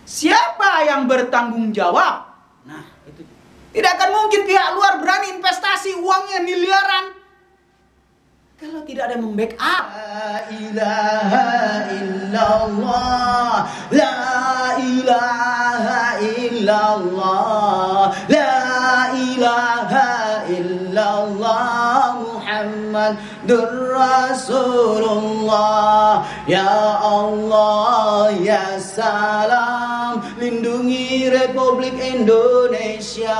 siapa yang bertanggung jawab? Nah, itu tidak akan mungkin pihak luar berani investasi uangnya miliaran kalau tidak ada yang membackup. La ilaha illallah, la ilaha illallah, la ilaha illallah, Muhammadur Rasulullah. Ya Allah, ya salam, lindungi Republik Indonesia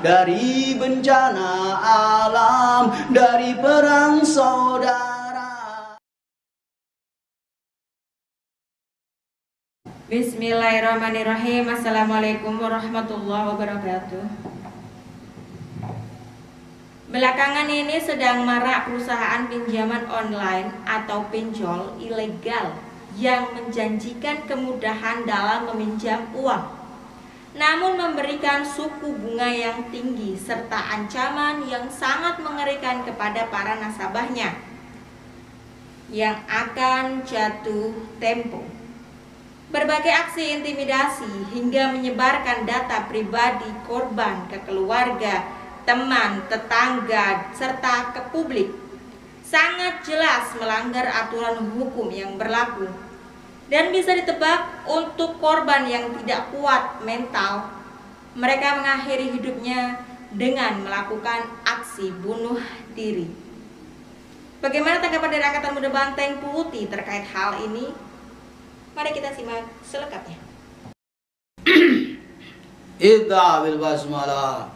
dari bencana alam, dari perang saudara. Bismillahirrahmanirrahim. Assalamualaikum warahmatullahi wabarakatuh. Belakangan ini sedang marak perusahaan pinjaman online atau pinjol ilegal yang menjanjikan kemudahan dalam meminjam uang, namun memberikan suku bunga yang tinggi serta ancaman yang sangat mengerikan kepada para nasabahnya yang akan jatuh tempo. Berbagai aksi intimidasi hingga menyebarkan data pribadi korban ke keluarga, teman, tetangga, serta ke publik sangat jelas melanggar aturan hukum yang berlaku. Dan bisa ditebak untuk korban yang tidak kuat mental, mereka mengakhiri hidupnya dengan melakukan aksi bunuh diri. Bagaimana tanggapan dari Angkatan Muda Banteng Putih terkait hal ini? Mari kita simak selengkapnya. Idza bil basmalah.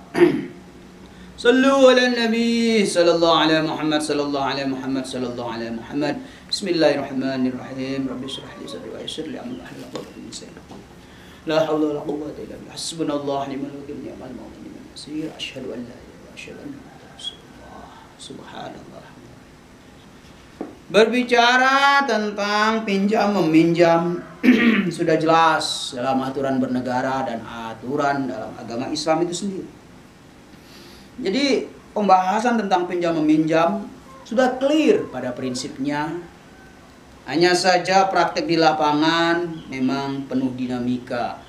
Sallu ala nabi sallallahu alaihi Muhammad sallallahu alaihi Muhammad sallallahu alaihi Muhammad. Bismillahirrahmanirrahim. Rabbi shrah li sadri wa yassir li amri wahlul 'uqdatam min lisani yafqahu qawli. La haula wala quwwata illa billah. Hasbunallahu ni'mal wakeel ni'mal mawla ni'mal nasir. Asyhadu an la ilaha illallah wa asyhadu anna Muhammadar Rasulullah. Subhanallah. Berbicara tentang pinjam meminjam sudah jelas dalam aturan bernegara dan aturan dalam agama Islam itu sendiri. Jadi pembahasan tentang pinjam meminjam sudah clear pada prinsipnya. Hanya saja praktek di lapangan memang penuh dinamika,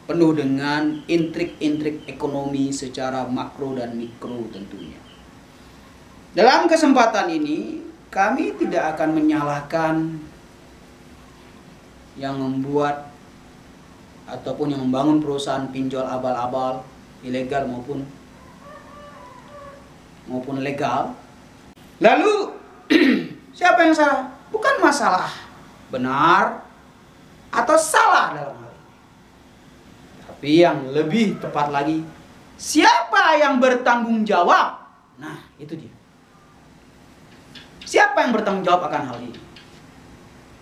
penuh dengan intrik-intrik ekonomi secara makro dan mikro tentunya. Dalam kesempatan ini kami tidak akan menyalahkan yang membuat ataupun yang membangun perusahaan pinjol abal-abal, ilegal maupun legal. Lalu siapa yang salah? Bukan masalah benar atau salah dalam hal ini. Tapi yang lebih tepat lagi, siapa yang bertanggung jawab? Nah, itu dia. Siapa yang bertanggung jawab akan hal ini?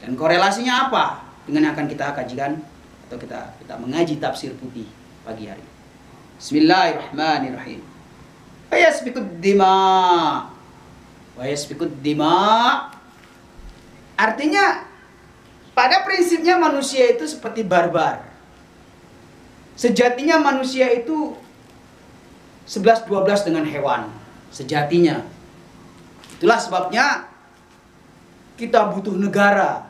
Dan korelasinya apa dengan yang akan kita kajikan atau kita mengaji tafsir putih pagi hari. Bismillahirrahmanirrahim. Wa yasfikud dima. Artinya pada prinsipnya manusia itu seperti barbar. Sejatinya manusia itu 11-12 dengan hewan. Sejatinya. Itulah sebabnya kita butuh negara,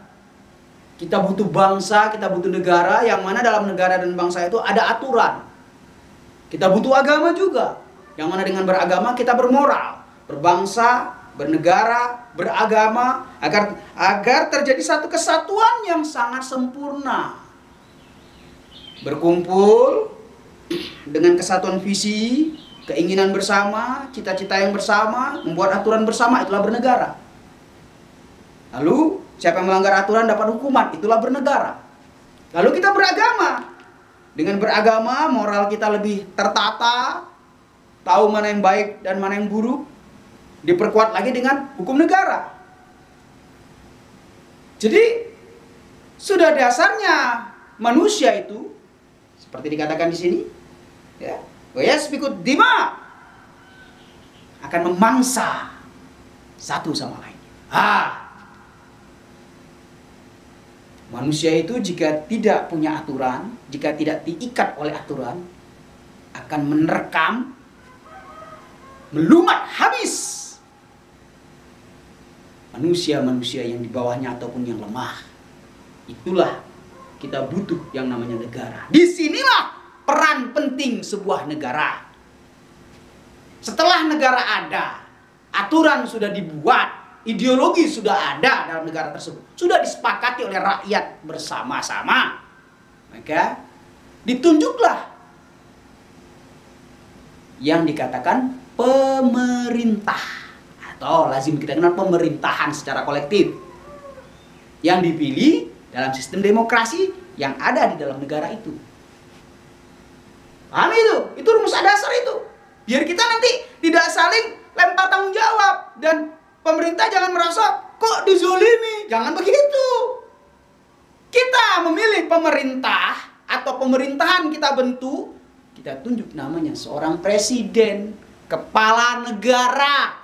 kita butuh bangsa, kita butuh negara, yang mana dalam negara dan bangsa itu ada aturan. Kita butuh agama juga, yang mana dengan beragama kita bermoral, berbangsa, bernegara, beragama, agar terjadi satu kesatuan yang sangat sempurna. Berkumpul dengan kesatuan visi, keinginan bersama, cita-cita yang bersama, membuat aturan bersama, itulah bernegara. Lalu siapa yang melanggar aturan dapat hukuman, itulah bernegara. Lalu kita beragama. Dengan beragama, moral kita lebih tertata, tahu mana yang baik dan mana yang buruk. Diperkuat lagi dengan hukum negara. Jadi sudah dasarnya manusia itu seperti dikatakan di sini, ya. Wayasfikud dima, akan memangsa satu sama lain. Manusia itu jika tidak punya aturan, jika tidak diikat oleh aturan, akan menerkam, melumat habis manusia-manusia yang di bawahnya ataupun yang lemah. Itulah kita butuh yang namanya negara. Disinilah peran penting sebuah negara. Setelah negara ada, aturan sudah dibuat, ideologi sudah ada dalam negara tersebut, sudah disepakati oleh rakyat bersama-sama, maka ditunjuklah yang dikatakan pemerintah, atau lazim kita kenal pemerintahan secara kolektif, yang dipilih dalam sistem demokrasi yang ada di dalam negara itu. Paham itu? Itu rumus dasar itu. Biar kita nanti tidak saling lempar tanggung jawab, dan pemerintah jangan merasa kok dizolimi. Jangan begitu. Kita memilih pemerintah atau pemerintahan kita bentuk, kita tunjuk namanya seorang presiden, kepala negara.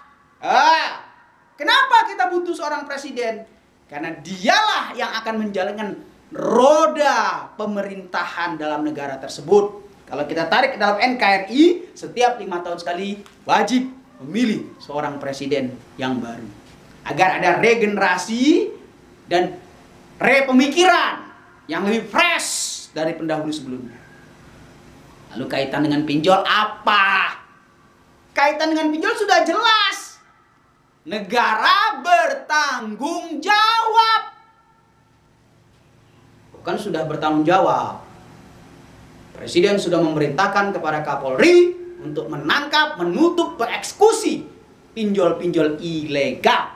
Kenapa kita butuh seorang presiden? Karena dialah yang akan menjalankan roda pemerintahan dalam negara tersebut. Kalau kita tarik ke dalam NKRI, setiap 5 tahun sekali wajib memilih seorang presiden yang baru. Agar ada regenerasi dan repemikiran yang lebih fresh dari pendahulu sebelumnya. Lalu kaitan dengan pinjol apa? Kaitan dengan pinjol sudah jelas. Negara bertanggung jawab. Bukan sudah bertanggung jawab. Presiden sudah memerintahkan kepada Kapolri untuk menangkap, menutup, bereksekusi pinjol-pinjol ilegal.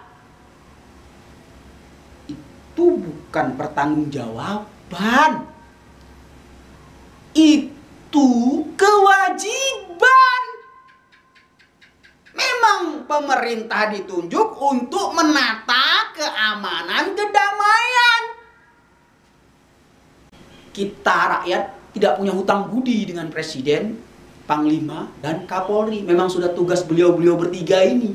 Itu bukan pertanggungjawaban. Itu kewajiban. Memang pemerintah ditunjuk untuk menata keamanan, kedamaian. Kita rakyat tidak punya hutang budi dengan presiden, panglima, dan kapolri. Memang sudah tugas beliau-beliau bertiga ini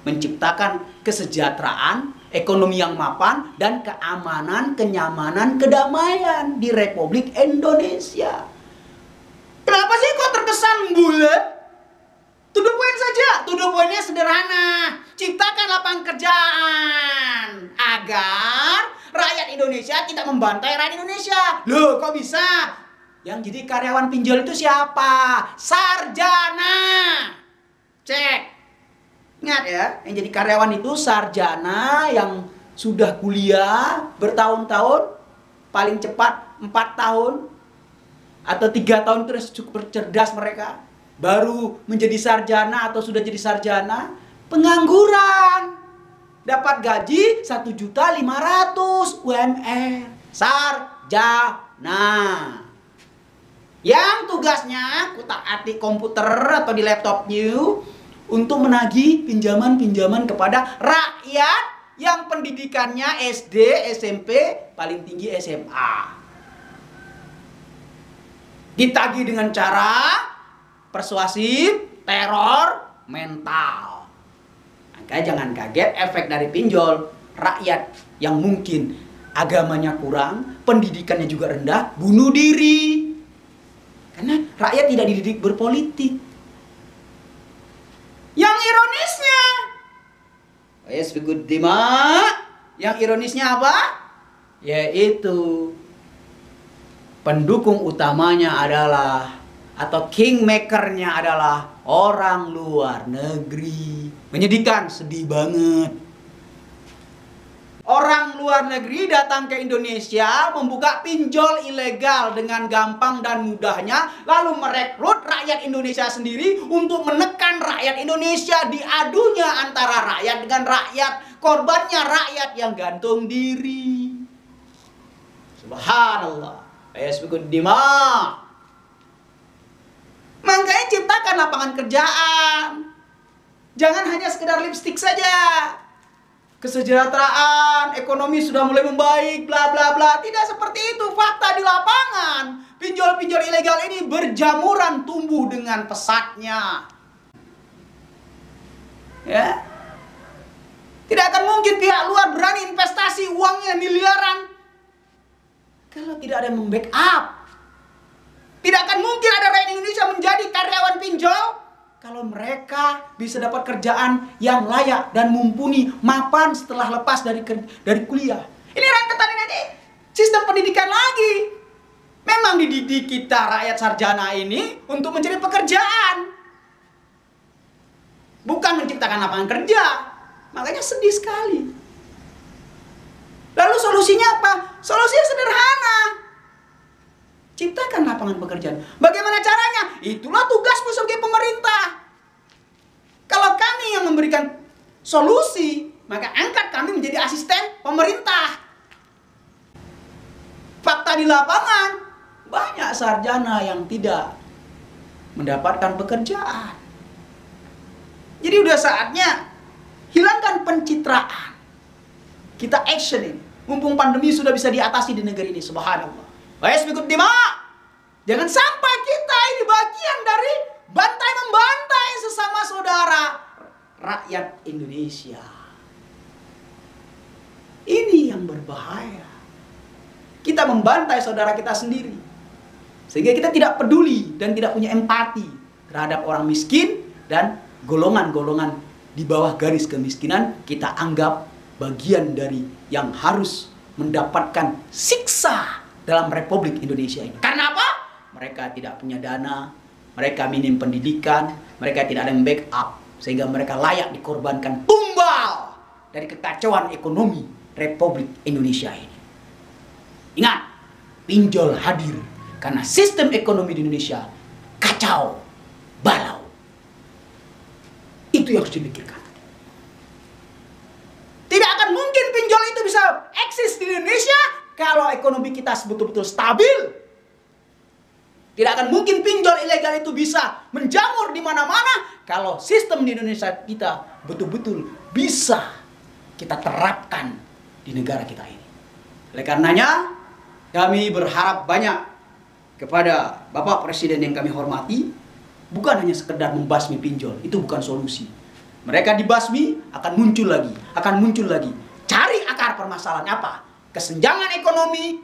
menciptakan kesejahteraan, ekonomi yang mapan, dan keamanan, kenyamanan, kedamaian di Republik Indonesia. Kenapa sih kok terkesan bulat? To the point saja. To the pointnya sederhana. Ciptakan lapangan kerjaan agar rakyat Indonesia tidak membantai rakyat Indonesia. Loh, kok bisa? Yang jadi karyawan pinjol itu siapa? Sarjana. Cek. Ingat ya, yang jadi karyawan itu sarjana yang sudah kuliah bertahun-tahun, paling cepat 4 tahun atau 3 tahun itu cukup cerdas mereka. Baru menjadi sarjana atau sudah jadi sarjana, pengangguran. Dapat gaji 1.500.000 UMR. Sarjana. Yang tugasnya kutak-atik komputer atau di laptop you untuk menagih pinjaman-pinjaman kepada rakyat yang pendidikannya SD, SMP, paling tinggi SMA. Ditagih dengan cara persuasif, teror, mental. Maka jangan kaget efek dari pinjol. Rakyat yang mungkin agamanya kurang, pendidikannya juga rendah, bunuh diri. Karena rakyat tidak dididik berpolitik. Yang ironisnya, yang ironisnya apa? Yaitu pendukung utamanya adalah, atau kingmakernya adalah orang luar negeri. Menyedihkan, sedih banget. Orang luar negeri datang ke Indonesia, membuka pinjol ilegal dengan gampang dan mudahnya, lalu merekrut rakyat Indonesia sendiri untuk menekan rakyat Indonesia, diadunya antara rakyat dengan rakyat, korbannya rakyat yang gantung diri. Subhanallah. Yasfikun dima. Makanya ciptakan lapangan kerjaan. Jangan hanya sekedar lipstik saja. Kesejahteraan, ekonomi sudah mulai membaik, bla bla bla. Tidak seperti itu fakta di lapangan. Pinjol-pinjol ilegal ini berjamuran tumbuh dengan pesatnya. Ya. Tidak akan mungkin pihak luar berani investasi uangnya miliaran kalau tidak ada yang membackup. Tidak akan mungkin ada rakyat Indonesia menjadi karyawan pinjol kalau mereka bisa dapat kerjaan yang layak dan mumpuni, mapan setelah lepas dari kuliah. Ini rentetan ini. sistem pendidikan lagi. Memang dididik kita rakyat sarjana ini untuk mencari pekerjaan, bukan menciptakan lapangan kerja. Makanya sedih sekali. Lalu solusinya apa? Solusinya sederhana. Ciptakan lapangan pekerjaan. Bagaimana caranya? Itulah tugasmu sebagai pemerintah. Kalau kami yang memberikan solusi, maka angkat kami menjadi asisten pemerintah. Fakta di lapangan, banyak sarjana yang tidak mendapatkan pekerjaan. Jadi udah saatnya hilangkan pencitraan. Kita action ini. Mumpung pandemi sudah bisa diatasi di negeri ini, subhanallah. Ikut dima. Jangan sampai kita ini bagian dari bantai-membantai sesama saudara rakyat Indonesia. Ini yang berbahaya. Kita membantai saudara kita sendiri. Sehingga kita tidak peduli dan tidak punya empati terhadap orang miskin dan golongan-golongan di bawah garis kemiskinan. Kita anggap bagian dari yang harus mendapatkan siksa dalam Republik Indonesia ini. Karena apa? Mereka tidak punya dana, mereka minim pendidikan, mereka tidak ada yang backup, sehingga mereka layak dikorbankan tumbal dari kekacauan ekonomi Republik Indonesia ini. Ingat, pinjol hadir karena sistem ekonomi di Indonesia kacau, balau. Itu yang harus dipikirkan. Tidak akan mungkin pinjol itu bisa eksis di Indonesia kalau ekonomi kita betul-betul stabil. Tidak akan mungkin pinjol ilegal itu bisa menjamur di mana-mana kalau sistem di Indonesia kita betul-betul bisa kita terapkan di negara kita ini. Oleh karenanya, kami berharap banyak kepada Bapak Presiden yang kami hormati, bukan hanya sekedar membasmi pinjol, itu bukan solusi. Mereka dibasmi akan muncul lagi. Cari akar permasalahan apa? Kesenjangan ekonomi,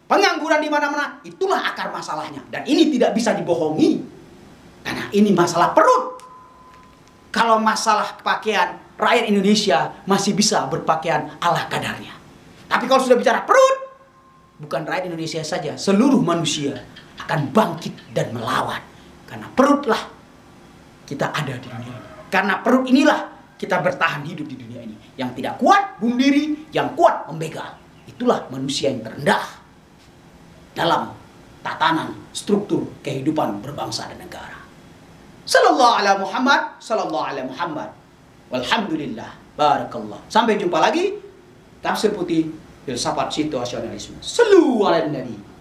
pengangguran di mana-mana, itulah akar masalahnya. Dan ini tidak bisa dibohongi. Karena ini masalah perut. Kalau masalah pakaian, rakyat Indonesia masih bisa berpakaian ala kadarnya. Tapi kalau sudah bicara perut, bukan rakyat Indonesia saja, seluruh manusia akan bangkit dan melawan. Karena perutlah kita ada di dunia ini. Karena perut inilah kita bertahan hidup di dunia ini. Yang tidak kuat bunuh diri, yang kuat membegal. Itulah manusia yang terendah dalam tatanan struktur kehidupan berbangsa dan negara. Sallallahu ala Muhammad, sallallahu ala Muhammad. Walhamdulillah, barakallah. Sampai jumpa lagi. Tafsir Putih Filsafat Situasionalisme. Sallu ala Nabi.